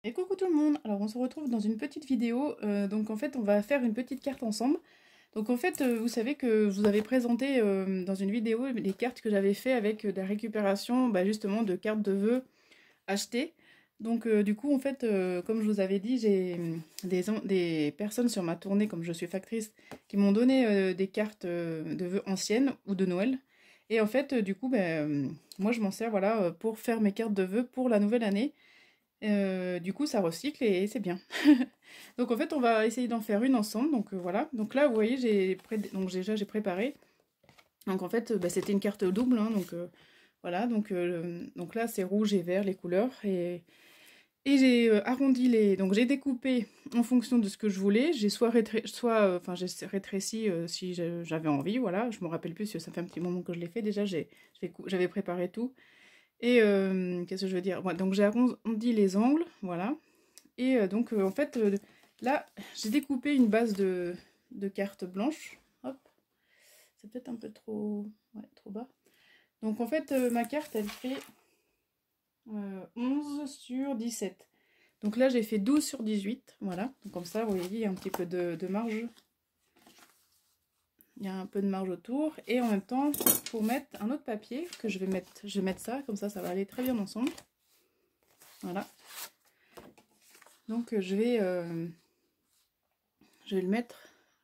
Et coucou tout le monde! Alors on se retrouve dans une petite vidéo, donc en fait on va faire une petite carte ensemble. Donc en fait vous savez que je vous avais présenté dans une vidéo les cartes que j'avais fait avec de la récupération justement de cartes de vœux achetées. Donc du coup en fait comme je vous avais dit j'ai des personnes sur ma tournée comme je suis factrice qui m'ont donné des cartes de vœux anciennes ou de Noël. Et en fait du coup moi je m'en sers voilà pour faire mes cartes de vœux pour la nouvelle année. Du coup, ça recycle et c'est bien. Donc en fait, on va essayer d'en faire une ensemble. Donc voilà. Donc là, vous voyez, donc déjà j'ai préparé. Donc en fait, c'était une carte double, hein, donc voilà. Donc là, c'est rouge et vert les couleurs et j'ai arrondi les. Donc j'ai découpé en fonction de ce que je voulais. J'ai enfin j'ai rétréci si j'avais envie. Voilà. Je me rappelle plus parce que ça fait un petit moment que je l'ai fait. Déjà, j'avais préparé tout. Et qu'est-ce que je veux dire? Ouais, donc j'ai arrondi les angles, voilà. Et donc en fait, là, j'ai découpé une base de cartes blanches. Hop, c'est peut-être un peu trop, ouais, trop bas. Donc en fait, ma carte, elle fait 11 sur 17. Donc là, j'ai fait 12 sur 18, voilà. Donc comme ça, vous voyez, il y a un petit peu de marge. Il y a un peu de marge autour. Et en même temps, pour mettre un autre papier que je vais mettre ça, comme ça va aller très bien ensemble. Voilà. Donc je vais le mettre,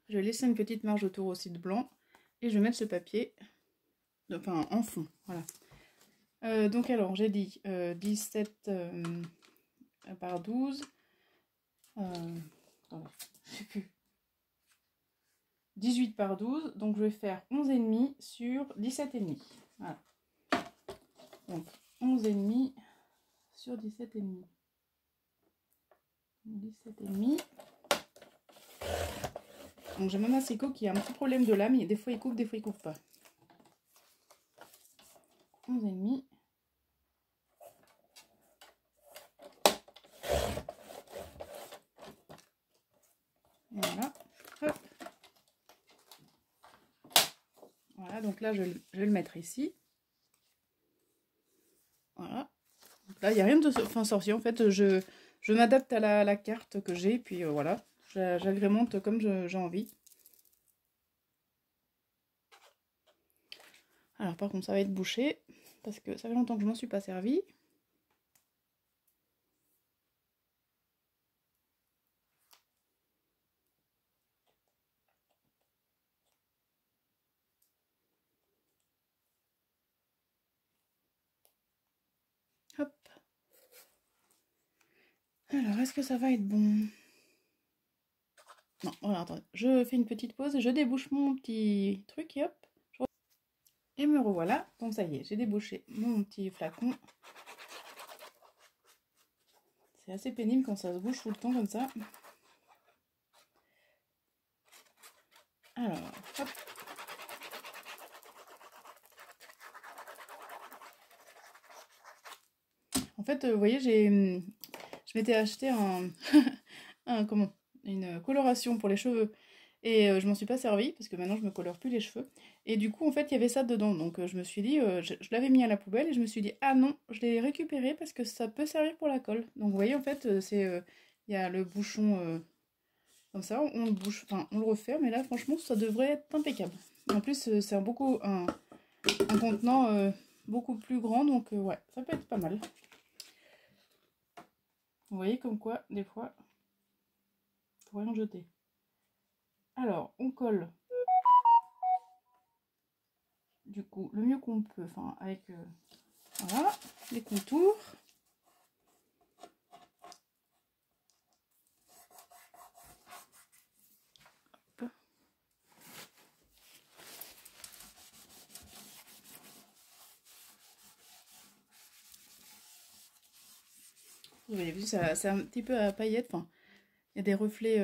je vais laisser une petite marge autour aussi de blanc et je vais mettre ce papier enfin en fond, voilà. Donc alors j'ai dit 17 par 12, je sais plus, 18 par 12, donc je vais faire 11,5 sur 17,5. Voilà. Donc 11,5 sur 17,5. 17,5. Donc j'ai mon assicot qui a un petit problème de lame, des fois il coupe, des fois il coupe pas. 11,5. Voilà. Hop. Voilà, donc là je vais le mettre ici. Voilà. Donc là, il n'y a rien de sorcier. En fait, je m'adapte à la carte que j'ai, puis voilà. J'agrémente comme j'ai envie. Alors par contre, ça va être bouché, parce que ça fait longtemps que je m'en suis pas servi. Hop. Alors, est-ce que ça va être bon? Non, voilà, attendez. Je fais une petite pause, je débouche mon petit truc, et hop. Et me revoilà. Donc ça y est, j'ai débouché mon petit flacon. C'est assez pénible quand ça se bouge tout le temps comme ça. Alors, hop. En fait, vous voyez, je m'étais acheté une coloration pour les cheveux. Et je m'en suis pas servi parce que maintenant je me colore plus les cheveux. Et du coup, en fait, il y avait ça dedans. Donc je me suis dit, je l'avais mis à la poubelle et je me suis dit, ah non, je l'ai récupéré parce que ça peut servir pour la colle. Donc vous voyez, en fait, il y a le bouchon comme ça, on le bouche, enfin, on le referme. Et là, franchement, ça devrait être impeccable. En plus, c'est un contenant beaucoup plus grand. Donc ouais, ça peut être pas mal. Vous voyez comme quoi, des fois, faut rien jeter. Alors, on colle du coup le mieux qu'on peut, enfin avec voilà, les contours. Hop. Vous avez vu, c'est un petit peu à paillettes, enfin, il y a des reflets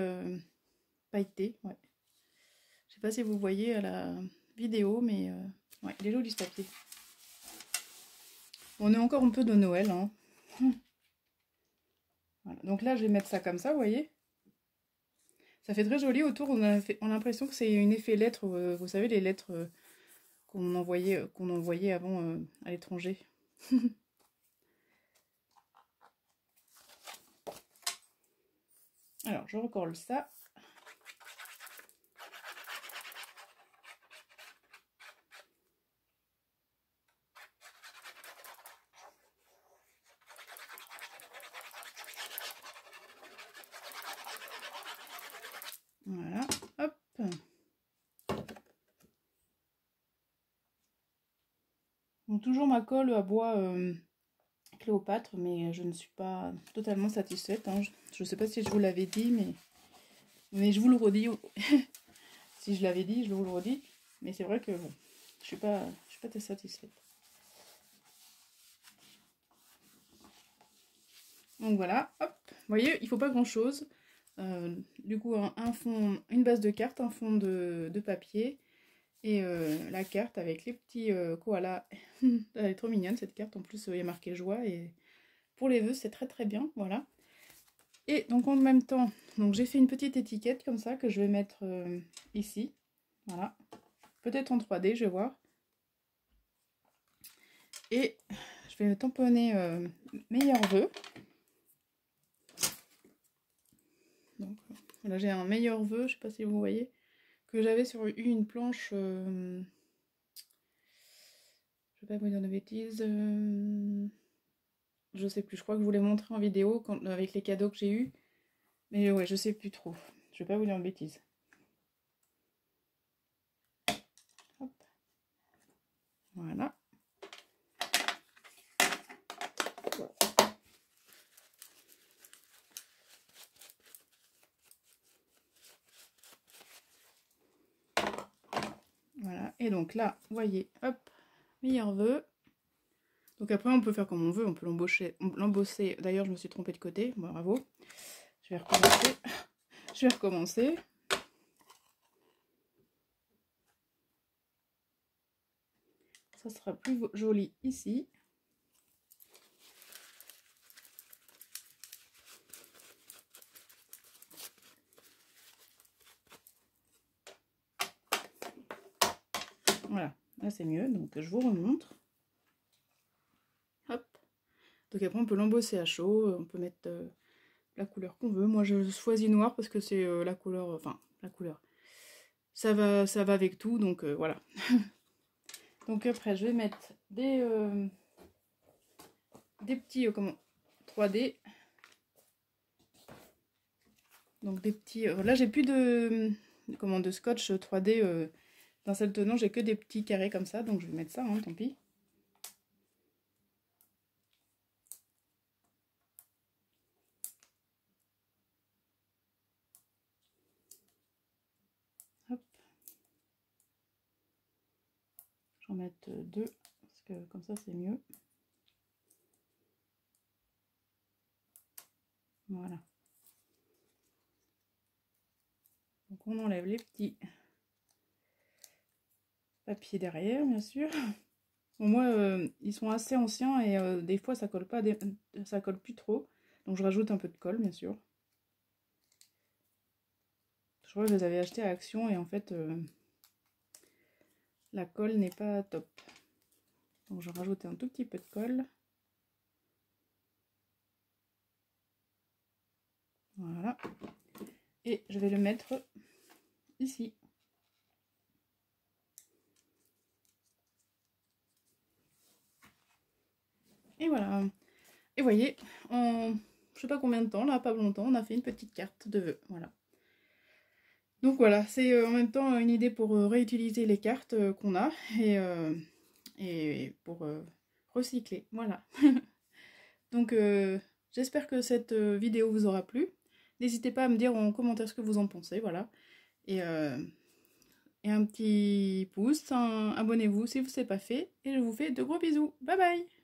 pailletés, ouais. Je sais pas si vous voyez à la vidéo, mais ouais, il est joli ce papier. On est encore un peu de Noël, hein. Voilà. Donc là, je vais mettre ça comme ça, vous voyez. Ça fait très joli. Autour, on a l'impression que c'est une effet lettre, vous savez, les lettres qu'on envoyait avant à l'étranger. Alors, je recolle ça. Voilà, hop. Donc, toujours ma colle à bois Cléopâtre, mais je ne suis pas totalement satisfaite. Hein. Je ne sais pas si je vous l'avais dit, mais je vous le redis. Si je l'avais dit, je vous le redis. Mais c'est vrai que bon, je suis pas très satisfaite. Donc voilà, hop. Vous voyez, il faut pas grand chose. Du coup, un fond, une base de carte, un fond de papier et la carte avec les petits koalas. Elle est trop mignonne cette carte. En plus, il y a marqué joie et pour les vœux, c'est très très bien. Voilà. Et donc en même temps, donc j'ai fait une petite étiquette comme ça que je vais mettre ici. Voilà. Peut-être en 3D, je vais voir. Et je vais tamponner meilleurs vœux. Donc là j'ai un meilleur vœu, je sais pas si vous voyez, que j'avais sur une planche. Je vais pas vous dire de bêtises. Je sais plus, je crois que je vous l'ai montré en vidéo avec les cadeaux que j'ai eus. Mais ouais, je sais plus trop. Je vais pas vous dire de bêtises. Hop. Voilà. Voilà. Et donc là, vous voyez, hop, meilleur vœu. Donc après, on peut faire comme on veut, on peut l'embosser. D'ailleurs, je me suis trompée de côté. Bon, bravo. Je vais recommencer. Je vais recommencer. Ça sera plus joli ici. Voilà, là c'est mieux. Donc je vous remontre. Hop. Donc après, on peut l'embosser à chaud. On peut mettre la couleur qu'on veut. Moi, je choisis noir parce que c'est la couleur... Enfin, la couleur. Ça va avec tout, donc voilà. Donc après, je vais mettre des petits comment 3D. Donc des petits... là, j'ai plus de scotch 3D d'un seul tenant. J'ai que des petits carrés comme ça, donc je vais mettre ça, hein, tant pis. Hop. J'en mette deux, parce que comme ça, c'est mieux. Voilà. Donc on enlève les petits papiers derrière, bien sûr. Bon, moi, ils sont assez anciens et des fois ça colle pas, ça colle plus trop. Donc je rajoute un peu de colle, bien sûr. Je crois que je les avais achetés à Action et en fait la colle n'est pas top. Donc je rajoute un tout petit peu de colle. Voilà. Et je vais le mettre ici. Et voilà. Et voyez, en je sais pas combien de temps, là, pas longtemps, on a fait une petite carte de vœux. Voilà. Donc voilà, c'est en même temps une idée pour réutiliser les cartes qu'on a et pour recycler. Voilà. Donc j'espère que cette vidéo vous aura plu. N'hésitez pas à me dire en commentaire ce que vous en pensez. Voilà. Et un petit pouce, abonnez-vous si ce n'est pas fait. Et je vous fais de gros bisous. Bye bye!